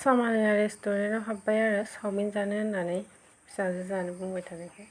सामानिया रेस्टुरेन्टाव हाबबाय आरो चावमिन जानो होननानै फिसाजो जानो बुंबाय थानायखाय।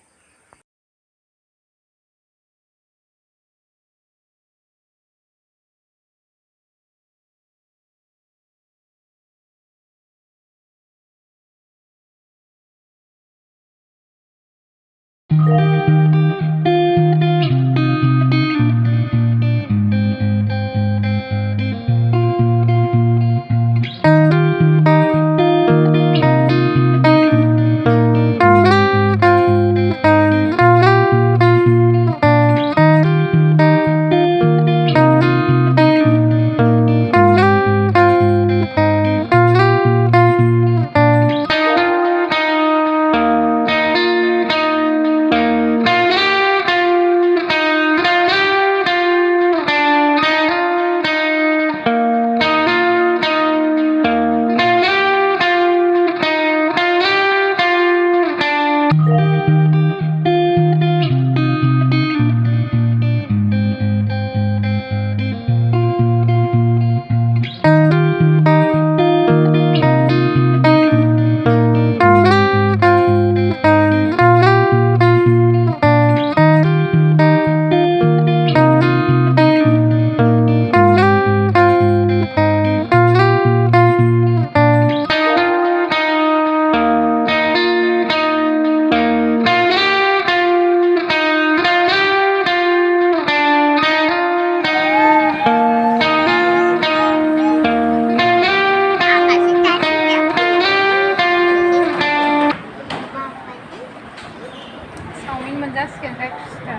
Sauming menjelaskan kayak kita.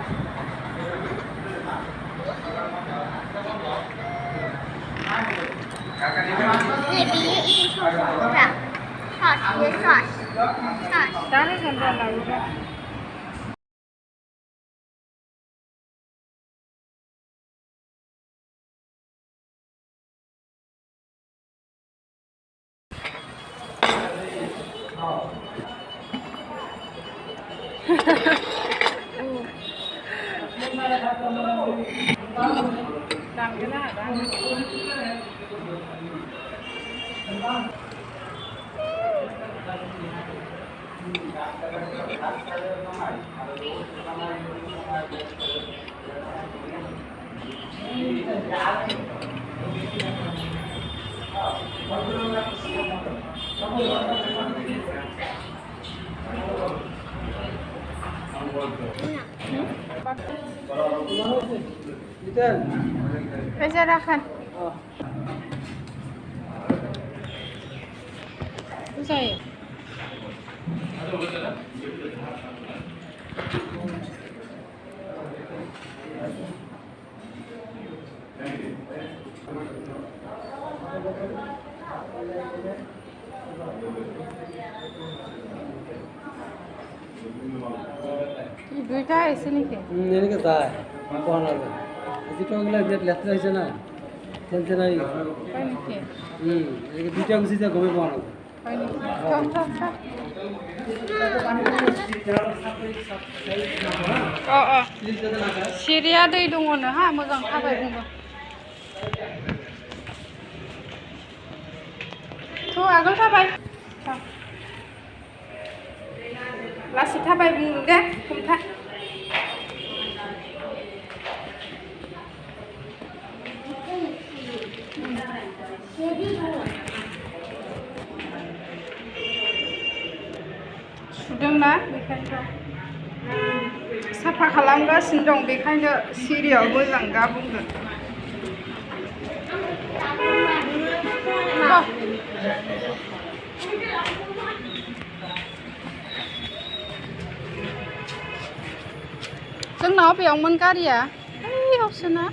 Làm cái nào hả bạn? Reservakan. Saya. দুইটা আছে নাকি? এনেকে যায় কোৱা নাযায় যিটোগুলা বিৰাট লেতেৰা হৈছে না তেন্তে নাই হয় নেকি? এনেকে দুইটা গুচি যায় গমে পোৱা নাযায় হয় নেকি? सिरिया दै दङनो हा मोजां थाबाय बुंबो थ' आगोल थाबाय लासै थाबाय बुंदों दे हमथा सुदोंना बेखायनोथ' साफा खालामगासिनो दं बेखायनो सिरियाव मोजां गा बुंदों जोंनाव बेयावमोन गारिया ओइयावसो ना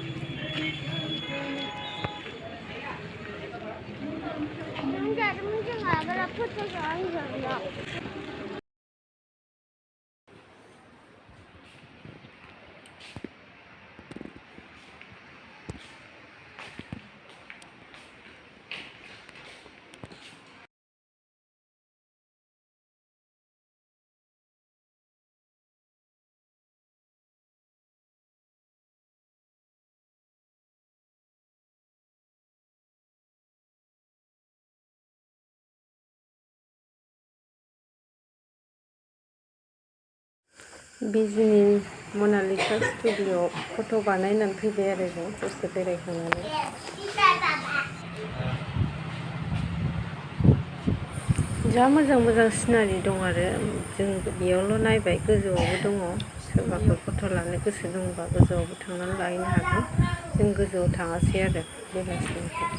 बिजनि मनालिसा स्टुडिअ फट' बानायनानै फैबाय आरो जों दसे बेरायखांनानै। जा मोजां मोजां सिनारि दं आरो जों बेयावल' नायबाय, गोजौआवबो दङ। सोरबाफोर फट' लानो गोसो दंबा गोजौआवबो थांनानै लाहैनो हागोन। जों गोजौआव थाङासै आरो बेलासिनिफ्राय।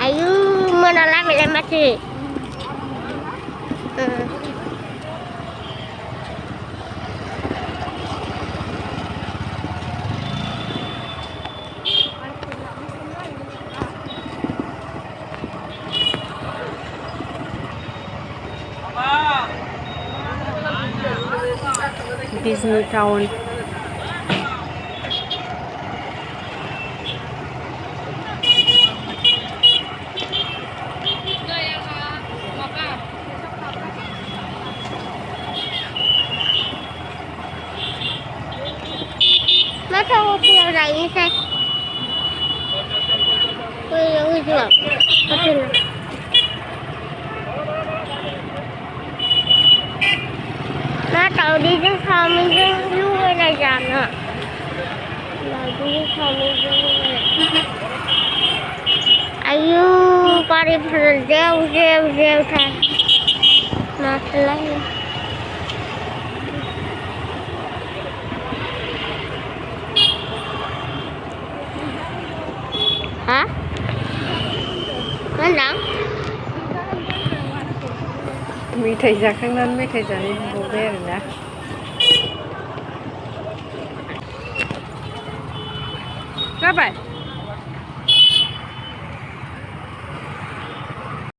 Ayo, mana lagi masih? Bijni Town. Masa mau pulang lagi sih? Pulang juga. Betul. Nah, tahu di sini kami juga ada jana. Lagi kami juga. Ayo, pari jauh kan. Masalah. Hah? Mandang? मेथाइ जाखांनानै मेथाइ जानो मोनबावबाय आरोना। जाबाय?